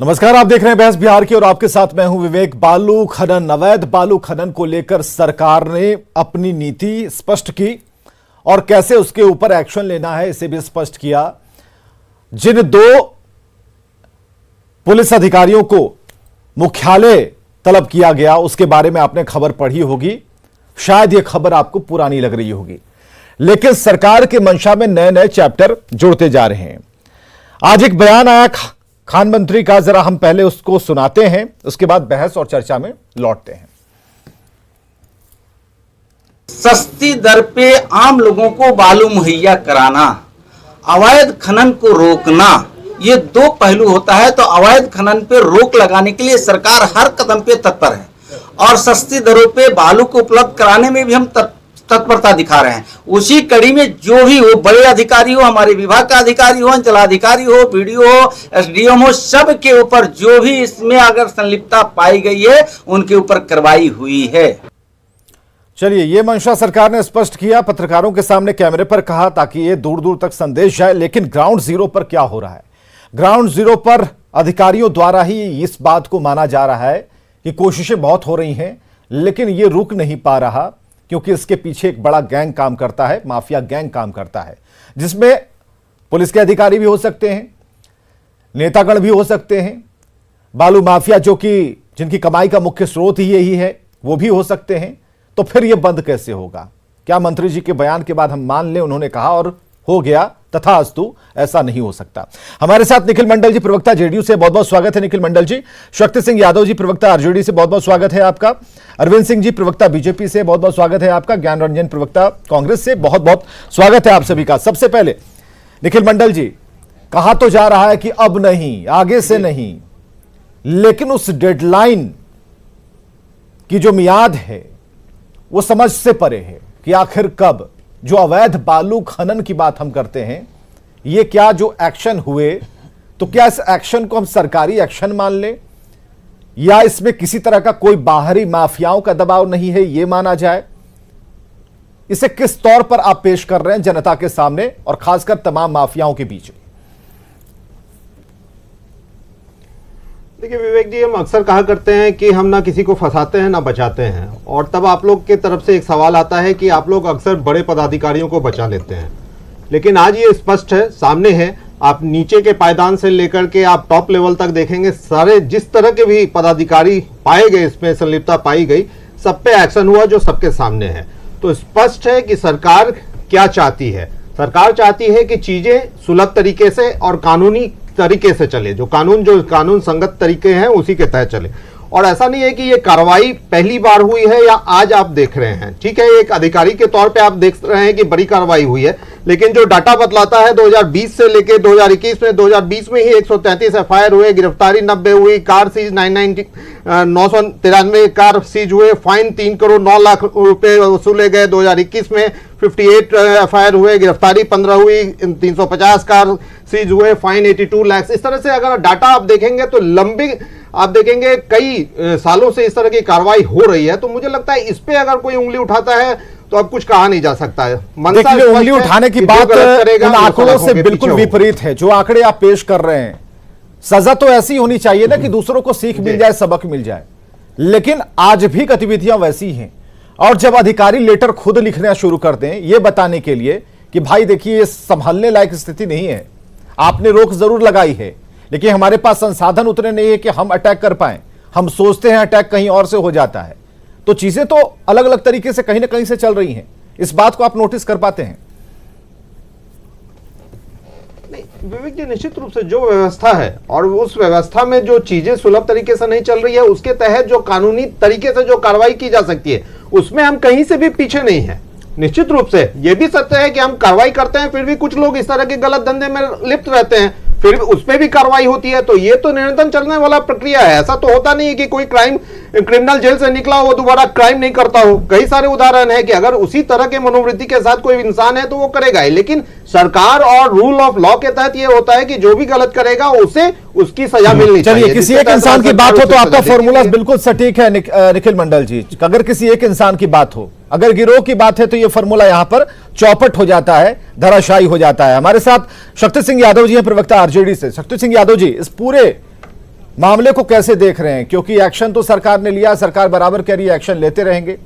नमस्कार, आप देख रहे हैं बहस बिहार की और आपके साथ मैं हूं विवेक। बालू खनन, अवैध बालू खनन को लेकर सरकार ने अपनी नीति स्पष्ट की और कैसे उसके ऊपर एक्शन लेना है इसे भी स्पष्ट किया। जिन दो पुलिस अधिकारियों को मुख्यालय तलब किया गया उसके बारे में आपने खबर पढ़ी होगी, शायद यह खबर आपको पुरानी लग रही होगी, लेकिन सरकार के मंशा में नए नए चैप्टर जुड़ते जा रहे हैं। आज एक बयान आया खान मंत्री का, जरा हम पहले उसको सुनाते हैं, उसके बाद बहस और चर्चा में लौटते हैं। सस्ती दर पे आम लोगों को बालू मुहैया कराना, अवैध खनन को रोकना, ये दो पहलू होता है। तो अवैध खनन पे रोक लगाने के लिए सरकार हर कदम पे तत्पर है और सस्ती दरों पे बालू को उपलब्ध कराने में भी हम तत्परता दिखा रहे हैं। उसी कड़ी में जो भी हो, बड़े अधिकारी हो, हमारे विभाग का अधिकारी हो, अंचलाधिकारी हो, बीडीओ हो, एसडीएम हो, सब के ऊपर जो भी इसमें अगर संलिप्तता पाई गई है उनके ऊपर कार्रवाई हुई है। चलिए, ये मंशा सरकार ने स्पष्ट किया, पत्रकारों के सामने कैमरे पर कहा ताकि ये दूर दूर तक संदेश जाए। लेकिन ग्राउंड जीरो पर क्या हो रहा है? ग्राउंड जीरो पर अधिकारियों द्वारा ही इस बात को माना जा रहा है कि कोशिशें बहुत हो रही हैं, लेकिन ये रुक नहीं पा रहा क्योंकि इसके पीछे एक बड़ा गैंग काम करता है, माफिया गैंग काम करता है, जिसमें पुलिस के अधिकारी भी हो सकते हैं, नेतागण भी हो सकते हैं, बालू माफिया जो कि जिनकी कमाई का मुख्य स्रोत ही यही है वो भी हो सकते हैं। तो फिर यह बंद कैसे होगा? क्या मंत्री जी के बयान के बाद हम मान लें उन्होंने कहा और हो गया तथास्तु? ऐसा नहीं हो सकता। हमारे साथ निखिल मंडल जी, प्रवक्ता जेडीयू से, बहुत बहुत स्वागत है निखिल मंडल जी। शक्ति सिंह यादव जी, प्रवक्ता आरजेडी से, बहुत बहुत स्वागत है आपका। अरविंद सिंह जी, प्रवक्ता बीजेपी से, बहुत बहुत स्वागत है आपका। ज्ञान रंजन, प्रवक्ता कांग्रेस से, बहुत बहुत स्वागत है आप सभी का। सबसे पहले निखिल मंडल जी, कहा तो जा रहा है कि अब नहीं, आगे से नहीं, लेकिन उस डेडलाइन की जो मियाद है वो समझ से परे है कि आखिर कब। जो अवैध बालू खनन की बात हम करते हैं, ये क्या जो एक्शन हुए, तो क्या इस एक्शन को हम सरकारी एक्शन मान लें या इसमें किसी तरह का कोई बाहरी माफियाओं का दबाव नहीं है ये माना जाए? इसे किस तौर पर आप पेश कर रहे हैं जनता के सामने और खासकर तमाम माफियाओं के बीच? देखिए विवेक जी, हम अक्सर कहा करते हैं कि हम ना किसी को फंसाते हैं ना बचाते हैं, और तब आप लोग की तरफ से एक सवाल आता है कि आप लोग अक्सर बड़े पदाधिकारियों को बचा लेते हैं। लेकिन आज ये स्पष्ट है, सामने है, आप नीचे के पायदान से लेकर के आप टॉप लेवल तक देखेंगे, सारे जिस तरह के भी पदाधिकारी पाए गए, इसमें संलिप्तता पाई गई, सब पे एक्शन हुआ जो सबके सामने है। तो स्पष्ट है कि सरकार क्या चाहती है। सरकार चाहती है कि चीजें सुलभ तरीके से और कानूनी तरीके से चले, जो कानून संगत तरीके हैं उसी के तहत चले। और ऐसा नहीं है कि ये कार्रवाई पहली बार हुई है या आज आप देख रहे हैं। ठीक है, एक अधिकारी के तौर पे आप देख रहे हैं कि बड़ी कार्रवाई हुई है, लेकिन जो डाटा बतलाता है 2020 से लेके 2021 में, 2020 में ही 133 एफआईआर हुए, गिरफ्तारी 90 हुई, कार सीज 993 कार सीज हुए, फाइन 3 करोड़ 9 लाख रुपए वसूले गए। 2021 में 58 एफआईआर हुए, गिरफ्तारी 15 हुई, 350 कार सीज हुए, फाइन 82 लाख। इस तरह से अगर डाटा आप देखेंगे तो लंबी आप देखेंगे कई सालों से इस तरह की कार्रवाई हो रही है। तो मुझे लगता है इस पे अगर कोई उंगली उठाता है तो अब कुछ कहा नहीं जा सकता है। उंगली उठाने की बात उन आंकड़ों से बिल्कुल विपरीत है। जो आंकड़े आप पेश कर रहे हैं, सजा तो ऐसी होनी चाहिए ना कि दूसरों को सीख मिल जाए, सबक मिल जाए, लेकिन आज भी गतिविधियां वैसी हैं। और जब अधिकारी लेटर खुद लिखना शुरू कर दें ये बताने के लिए कि भाई देखिए ये संभालने लायक स्थिति नहीं है, आपने रोक जरूर लगाई है लेकिन हमारे पास संसाधन उतने नहीं है कि हम अटैक कर पाए, हम सोचते हैं अटैक कहीं और से हो जाता है, तो चीजें तो अलग अलग तरीके से कहीं ना कहीं से चल रही हैं। इस बात को आप नोटिस कर पाते हैं? नहीं विवेक जी, निश्चित रूप से जो व्यवस्था है और उस व्यवस्था में जो चीजें सुलभ तरीके से नहीं चल रही है, उसके तहत जो कानूनी तरीके से जो कार्रवाई की जा सकती है, उसमें हम कहीं से भी पीछे नहीं है। निश्चित रूप से यह भी सत्य है कि हम कार्रवाई करते हैं, फिर भी कुछ लोग इस तरह के गलत धंधे में लिप्त रहते हैं, फिर उस पर भी कार्रवाई होती है। तो ये तो निरंतर चलने वाला प्रक्रिया है। ऐसा तो होता नहीं है कि कोई क्रिमिनल जेल से निकला हो दोबारा क्राइम नहीं करता हो। कई सारे उदाहरण है कि अगर उसी तरह के मनोवृत्ति के साथ कोई इंसान है तो वो करेगा ही। लेकिन सरकार और रूल ऑफ लॉ के तहत ये होता है कि जो भी गलत करेगा उसे उसकी सजा मिलनी चाहिए। चलिए, किसी एक इंसान की बात हो तो आपका फॉर्मूला बिल्कुल सटीक है निखिल मंडल जी। अगर किसी एक इंसान की बात हो, अगर गिरोह की बात है, तो यह फॉर्मूला यहां पर चौपट हो जाता है, धराशायी हो जाता है। हमारे साथ शक्ति सिंह यादव जी हैं, प्रवक्ता आरजेडी से। शक्ति सिंह यादव जी, इस पूरे मामले को कैसे देख रहे हैं, क्योंकि एक्शन तो सरकार ने लिया, सरकार बराबर कह रही है एक्शन लेते रहेंगे।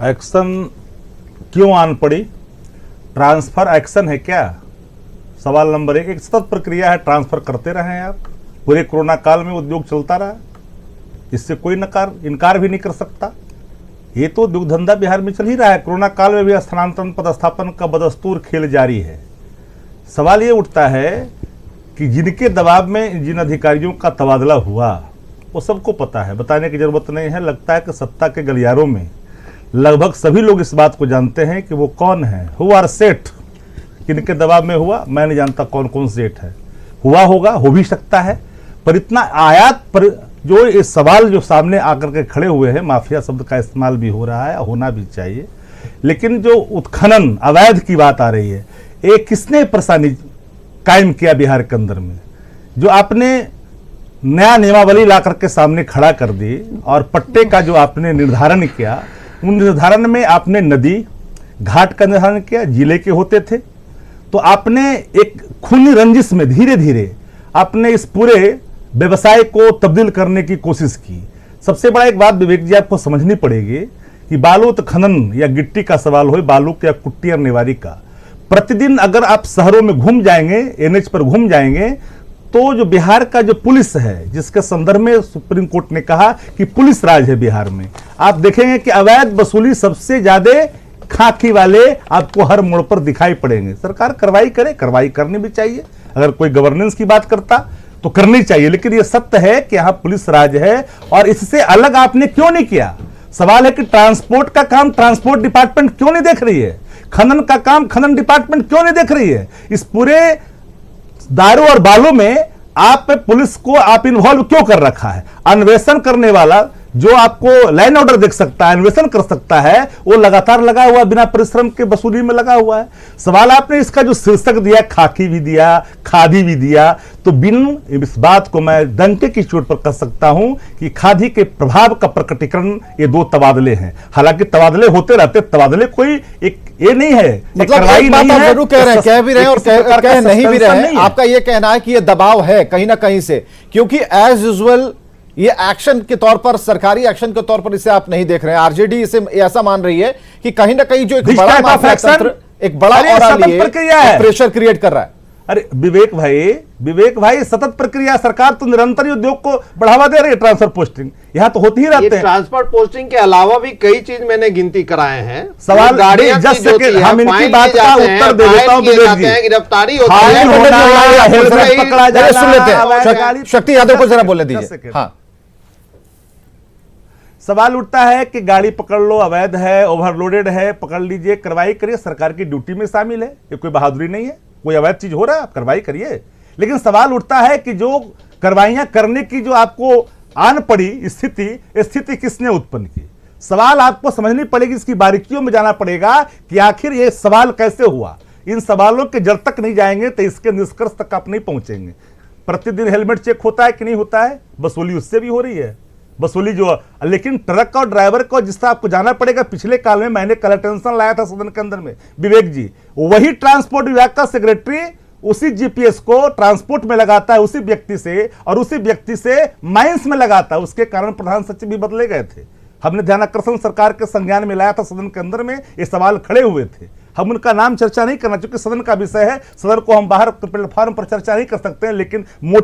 एक्शन क्यों आन पड़ी? ट्रांसफर एक्शन है क्या? सवाल नंबर एक सतत प्रक्रिया है, ट्रांसफर करते रहे आप। पूरे कोरोना काल में उद्योग चलता रहा, इससे कोई इनकार भी नहीं कर सकता। ये तो उद्योग धंधा बिहार में चल ही रहा है। कोरोना काल में भी स्थानांतरण पदस्थापन का बदस्तूर खेल जारी है। सवाल ये उठता है कि जिनके दबाव में जिन अधिकारियों का तबादला हुआ वो सबको पता है, बताने की जरूरत नहीं है। लगता है कि सत्ता के गलियारों में लगभग सभी लोग इस बात को जानते हैं कि वो कौन है, हु आर सेठ। किनके दबाव में हुआ मैं नहीं जानता, कौन कौन सेठ है। हुआ होगा, हो भी सकता है, पर इतना आयात पर जो ये सवाल जो सामने आकर के खड़े हुए हैं, माफिया शब्द का इस्तेमाल भी हो रहा है, होना भी चाहिए। लेकिन जो उत्खनन अवैध की बात आ रही है, ये किसने परेशानी कायम किया बिहार के अंदर में? जो आपने नया नियमावली ला करके सामने खड़ा कर दी और पट्टे का जो आपने निर्धारण किया, उन निर्धारण में आपने नदी घाट का निर्धारण किया, जिले के होते थे। तो आपने एक खूनी रंजिश में धीरे धीरे आपने इस पूरे व्यवसाय को तब्दील करने की कोशिश की। सबसे बड़ा एक बात विवेक जी आपको समझनी पड़ेगी कि बालू खनन या गिट्टी का सवाल हो, बालू या कुट्टी और निवारी का, प्रतिदिन अगर आप शहरों में घूम जाएंगे, एनएच पर घूम जाएंगे, तो जो बिहार का जो पुलिस है, जिसके संदर्भ में सुप्रीम कोर्ट ने कहा कि पुलिस राज है बिहार में, आप देखेंगे कि अवैध वसूली सबसे ज्यादा खाकी वाले आपको हर मोड़ पर दिखाई पड़ेंगे। सरकार कार्रवाई करे, कार्रवाई करनी भी चाहिए। अगर कोई गवर्नेंस की बात करता तो करनी चाहिए, लेकिन यह सत्य है कि यहां पुलिस राज है और इससे अलग आपने क्यों नहीं किया? सवाल है कि ट्रांसपोर्ट का काम ट्रांसपोर्ट डिपार्टमेंट क्यों नहीं देख रही है? खनन का काम खनन डिपार्टमेंट क्यों नहीं देख रही है? इस पूरे दारू और बालू में आप पुलिस को आप इन्वॉल्व क्यों कर रखा है? अन्वेषण करने वाला जो आपको लाइन ऑर्डर देख सकता है, अन्वेषण कर सकता है, वो लगातार लगा हुआ, बिना परिश्रम के वसूली में लगा हुआ है। सवाल आपने इसका जो शीर्षक दिया, खाकी भी दिया, खादी भी दिया, तो बिन इस बात को मैं डंके की चोट पर कह सकता हूं कि खादी के प्रभाव का प्रकटीकरण ये दो तबादले हैं। हालांकि तबादले होते रहते, तबादले कोई एक ये नहीं है, मतलब एक बात आप जरूर कह रहे हैं, कह भी रहे हैं और कह नहीं भी रहे हैं। आपका ये कहना है कि ये दबाव है कहीं ना कहीं से, क्योंकि एज यूजुअल ये एक्शन के तौर पर, सरकारी एक्शन के तौर पर इसे आप नहीं देख रहे हैं। आरजेडी इसे ऐसा मान रही है कि कहीं ना कहीं जो एक बड़ा माफिया तंत्र, एक बड़ा और प्रेशर क्रिएट कर रहा है। अरे विवेक भाई सतत प्रक्रिया, सरकार तो निरंतर उद्योग को बढ़ावा दे रही है। ट्रांसफर पोस्टिंग यहाँ तो होती ही रहते हैं। ट्रांसफर पोस्टिंग के अलावा भी कई चीज मैंने गिनती कराए हैं। सवाल हम इनकी बात का उत्तर दे देता हूं विवेक जी। गिरफ्तारी शक्ति यादव को जरा बोलने दीजिए। हाँ, सवाल उठता है कि गाड़ी पकड़ लो, अवैध है, ओवरलोडेड है, पकड़ लीजिए, कार्रवाई करिए, सरकार की ड्यूटी में शामिल है। ये कोई बहादुरी नहीं है, कोई अवैध चीज हो रहा है आप कार्रवाई करिए। लेकिन सवाल उठता है कि जो कार्रवाइयां करने की जो आपको आन पड़ी स्थिति किसने उत्पन्न की? सवाल आपको समझनी पड़ेगी, इसकी बारीकियों में जाना पड़ेगा कि आखिर ये सवाल कैसे हुआ। इन सवालों के जड़ तक नहीं जाएंगे तो इसके निष्कर्ष तक आप नहीं पहुंचेंगे। प्रतिदिन हेलमेट चेक होता है कि नहीं होता है? वसूली उससे भी हो रही है, वसूली जो, लेकिन ट्रक और ड्राइवर को जिस तरह आपको जाना पड़ेगा। पिछले काल में मैंने कल अटेंशन लाया था सदन के अंदर में विवेक जी, वही ट्रांसपोर्ट विभाग का सेक्रेटरी उसी जीपीएस को ट्रांसपोर्ट में लगाता है उसी व्यक्ति से, और उसी व्यक्ति से माइंस में लगाता है। उसके कारण प्रधान सचिव भी बदले गए थे। हमने ध्यानाकर्षण सरकार के संज्ञान में लाया था सदन के अंदर में, ये सवाल खड़े हुए थे। हम उनका नाम चर्चा नहीं करना, क्योंकि सदन का विषय है, सदन को हम बाहर प्लेटफॉर्म पर चर्चा नहीं कर सकते हैं, लेकिन